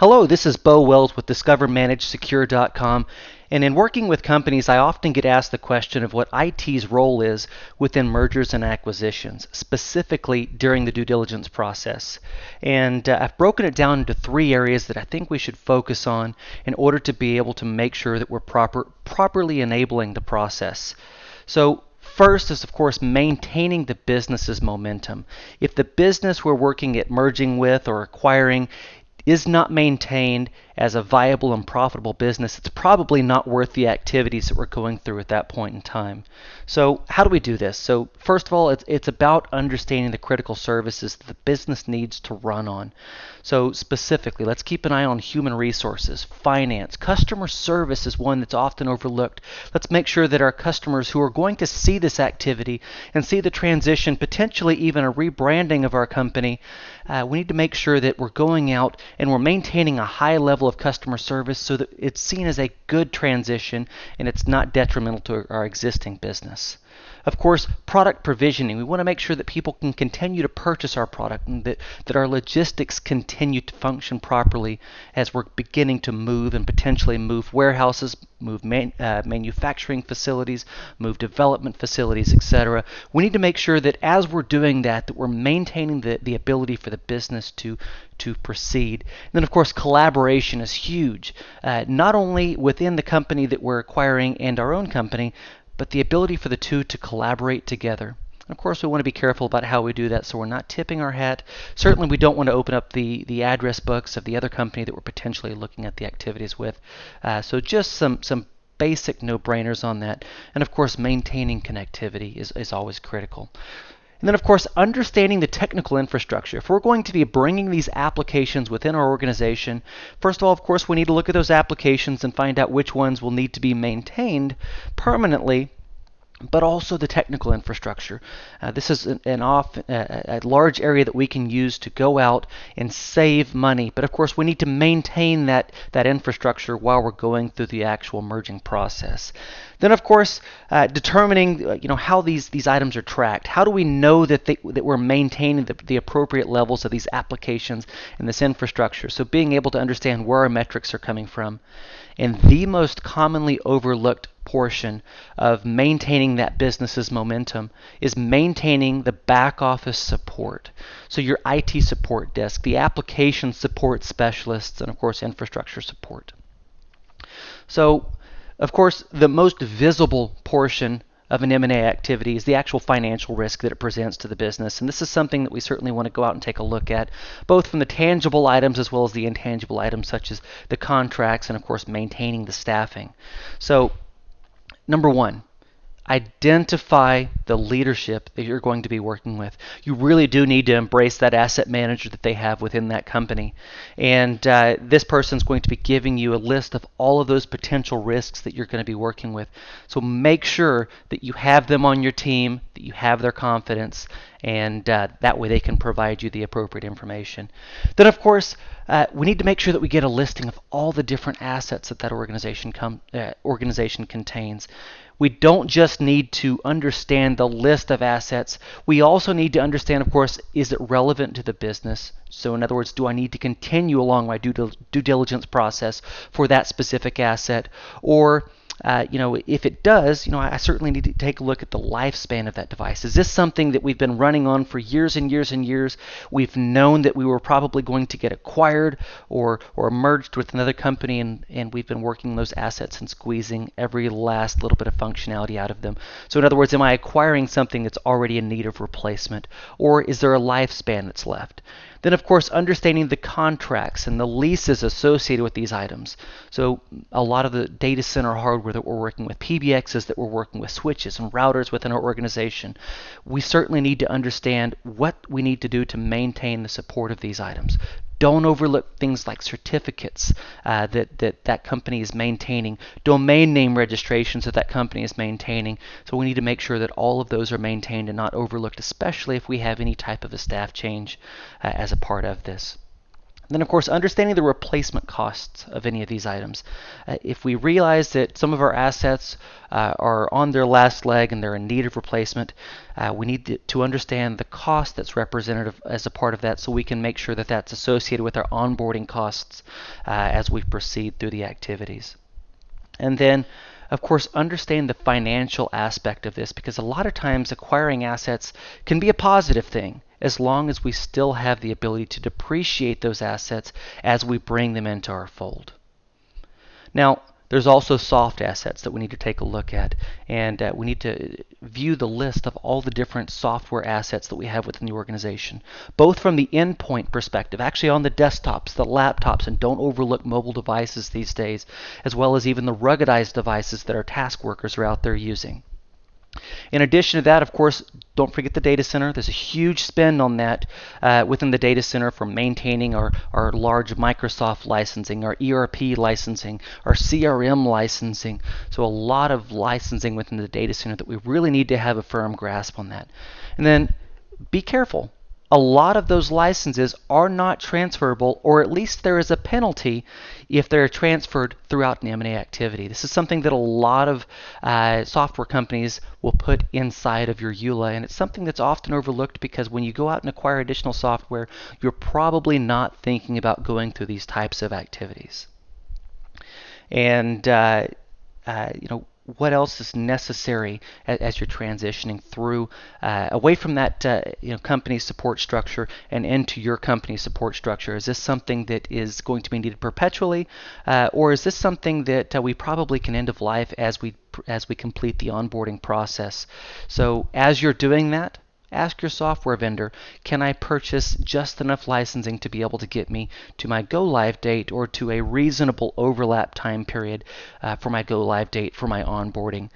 Hello, this is Bo Wells with DiscoverManageSecure.com, and in working with companies, I often get asked the question of what IT's role is within mergers and acquisitions, specifically during the due diligence process. And I've broken it down into three areas that I think we should focus on in order to be able to make sure that we're properly enabling the process. So first is, of course, maintaining the business's momentum. If the business we're working at merging with or acquiring is not maintained as a viable and profitable business, it's probably not worth the activities that we're going through at that point in time. So how do we do this? So first of all, it's about understanding the critical services that the business needs to run on. So specifically, let's keep an eye on human resources, finance, customer service is one that's often overlooked. Let's make sure that our customers who are going to see this activity and see the transition, potentially even a rebranding of our company, we need to make sure that we're going out and we're maintaining a high level of customer service so that it's seen as a good transition and it's not detrimental to our existing business. Of course, product provisioning. We want to make sure that people can continue to purchase our product and that our logistics continue to function properly as we're beginning to move and potentially move warehouses, move manufacturing facilities, move development facilities, etc. We need to make sure that as we're doing that we're maintaining the ability for the business to proceed. And then, of course, collaboration is huge, not only within the company that we're acquiring and our own company, but the ability for the two to collaborate together. Of course, we want to be careful about how we do that so we're not tipping our hat. Certainly, we don't want to open up the address books of the other company that we're potentially looking at the activities with. So just some basic no-brainers on that. And of course, maintaining connectivity is always critical. And then, of course, understanding the technical infrastructure. If we're going to be bringing these applications within our organization, first of all, of course, we need to look at those applications and find out which ones will need to be maintained permanently, but also the technical infrastructure. This is a large area that we can use to go out and save money. But of course, we need to maintain that infrastructure while we're going through the actual merging process. Then, of course, determining how these items are tracked. How do we know that we're maintaining the appropriate levels of these applications and this infrastructure? So being able to understand where our metrics are coming from. And the most commonly overlooked portion of maintaining that business's momentum is maintaining the back office support. So your IT support desk, the application support specialists, and of course infrastructure support. So of course the most visible portion of an M&A activity is the actual financial risk that it presents to the business. And this is something that we certainly want to go out and take a look at, both from the tangible items as well as the intangible items, such as the contracts and, of course, maintaining the staffing. So, number one, identify the leadership that you're going to be working with. You really do need to embrace that asset manager that they have within that company. And this person's going to be giving you a list of all of those potential risks that you're going to be working with. So make sure that you have them on your team, that you have their confidence, and that way they can provide you the appropriate information. Then, of course, we need to make sure that we get a listing of all the different assets that organization contains. We don't just need to understand the list of assets. We also need to understand, of course, is it relevant to the business? So in other words, do I need to continue along my due diligence process for that specific asset? Or if it does, I certainly need to take a look at the lifespan of that device. Is this something that we've been running on for years and years and years? We've known that we were probably going to get acquired or merged with another company, and we've been working those assets and squeezing every last little bit of functionality out of them. So in other words, am I acquiring something that's already in need of replacement? Or is there a lifespan that's left? Then, of course, understanding the contracts and the leases associated with these items. So a lot of the data center hardware that we're working with, PBXs that we're working with, switches and routers within our organization, we certainly need to understand what we need to do to maintain the support of these items. Don't overlook things like certificates that company is maintaining, domain name registrations that company is maintaining. So we need to make sure that all of those are maintained and not overlooked, especially if we have any type of a staff change as a part of this. Then, of course, understanding the replacement costs of any of these items. If we realize that some of our assets are on their last leg and they're in need of replacement, we need to understand the cost that's represented as a part of that, so we can make sure that that's associated with our onboarding costs as we proceed through the activities. And then, of course, understand the financial aspect of this, because a lot of times acquiring assets can be a positive thing as long as we still have the ability to depreciate those assets as we bring them into our fold. Now, there's also soft assets that we need to take a look at, and we need to view the list of all the different software assets that we have within the organization, both from the endpoint perspective, actually on the desktops, the laptops, and don't overlook mobile devices these days, as well as even the ruggedized devices that our task workers are out there using. In addition to that, of course, don't forget the data center. There's a huge spend on that within the data center for maintaining our large Microsoft licensing, our ERP licensing, our CRM licensing. So a lot of licensing within the data center that we really need to have a firm grasp on that. And then be careful. A lot of those licenses are not transferable, or at least there is a penalty if they're transferred throughout an M&A activity. This is something that a lot of software companies will put inside of your EULA, and it's something that's often overlooked because when you go out and acquire additional software, you're probably not thinking about going through these types of activities. And what else is necessary as you're transitioning through away from that company support structure and into your company support structure? Is this something that is going to be needed perpetually, or is this something that we probably can end of life as we complete the onboarding process? So as you're doing that, ask your software vendor, can I purchase just enough licensing to be able to get me to my go live date, or to a reasonable overlap time period for my go live date for my onboarding?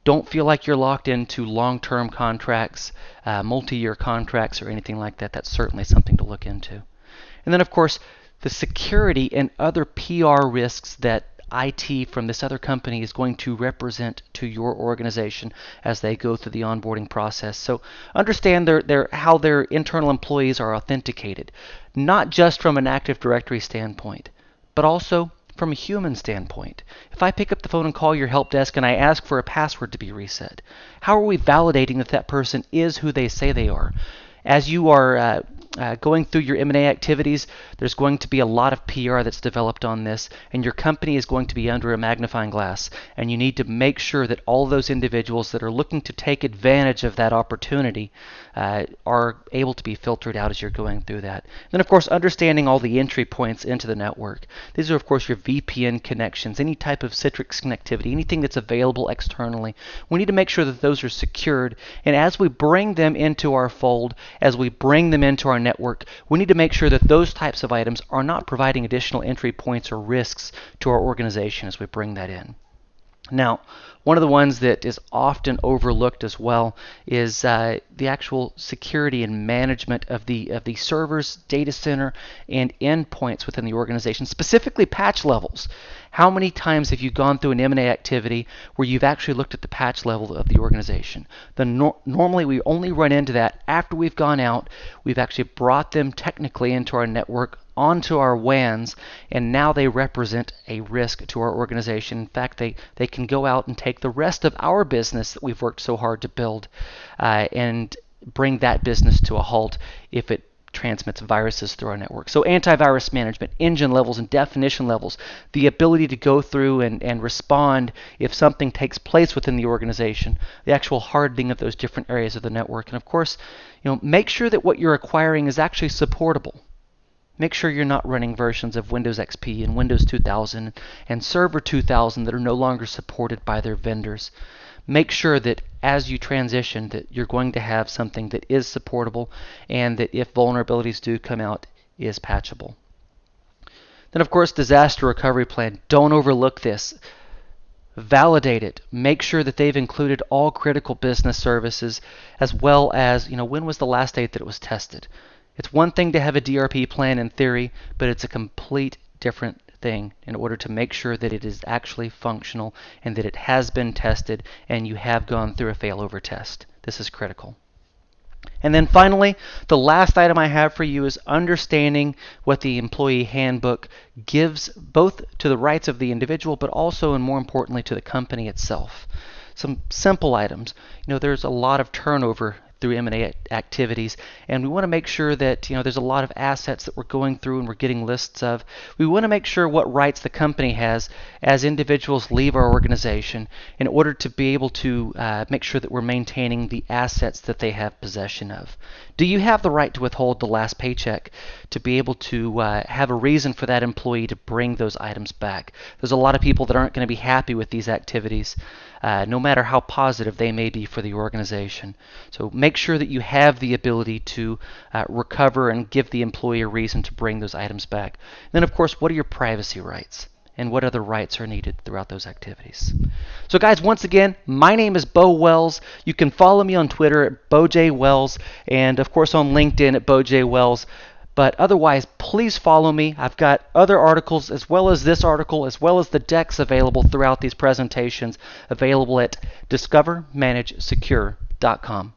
Don't feel like you're locked into long-term contracts, multi-year contracts, or anything like that. That's certainly something to look into. And then, of course, the security and other PR risks that IT from this other company is going to represent to your organization as they go through the onboarding process. So understand how their internal employees are authenticated, not just from an Active Directory standpoint, but also from a human standpoint. If I pick up the phone and call your help desk and I ask for a password to be reset, how are we validating that that person is who they say they are? As you are going through your M&A activities, there's going to be a lot of PR that's developed on this, and your company is going to be under a magnifying glass, and you need to make sure that all those individuals that are looking to take advantage of that opportunity are able to be filtered out as you're going through that. Then, of course, understanding all the entry points into the network. These are, of course, your VPN connections, any type of Citrix connectivity, anything that's available externally. We need to make sure that those are secured, and as we bring them into our fold, as we bring them into our network, we need to make sure that those types of items are not providing additional entry points or risks to our organization as we bring that in. Now, one of the ones that is often overlooked as well is the actual security and management of the servers, data center, and endpoints within the organization, specifically patch levels. How many times have you gone through an M&A activity where you've actually looked at the patch level of the organization? Normally we only run into that after we've gone out, we've actually brought them technically into our network, onto our WANs, and now they represent a risk to our organization. In fact, they can go out and take the rest of our business that we've worked so hard to build and bring that business to a halt if it transmits viruses through our network. So antivirus management, engine levels and definition levels, the ability to go through and respond if something takes place within the organization, the actual hardening of those different areas of the network. And of course, make sure that what you're acquiring is actually supportable. Make sure you're not running versions of Windows XP and Windows 2000 and Server 2000 that are no longer supported by their vendors. Make sure that as you transition that you're going to have something that is supportable and that if vulnerabilities do come out, is patchable. Then, of course, disaster recovery plan. Don't overlook this. Validate it. Make sure that they've included all critical business services, as well as, when was the last date that it was tested. It's one thing to have a DRP plan in theory, but it's a complete different thing in order to make sure that it is actually functional and that it has been tested and you have gone through a failover test. This is critical. And then finally, the last item I have for you is understanding what the employee handbook gives both to the rights of the individual, but also and more importantly to the company itself. Some simple items. There's a lot of turnover through M&A activities, and we want to make sure that there's a lot of assets that we're going through and we're getting lists of. We want to make sure what rights the company has as individuals leave our organization in order to be able to make sure that we're maintaining the assets that they have possession of. Do you have the right to withhold the last paycheck to be able to have a reason for that employee to bring those items back? There's a lot of people that aren't going to be happy with these activities, no matter how positive they may be for the organization. So make sure that you have the ability to recover and give the employee a reason to bring those items back. And then, of course, what are your privacy rights? And what other rights are needed throughout those activities? So guys, once again, my name is Bo Wells. You can follow me on Twitter at BoJWells, and of course on LinkedIn at BoJWells. But otherwise, please follow me. I've got other articles as well as this article, as well as the decks available throughout these presentations, available at discovermanagesecure.com.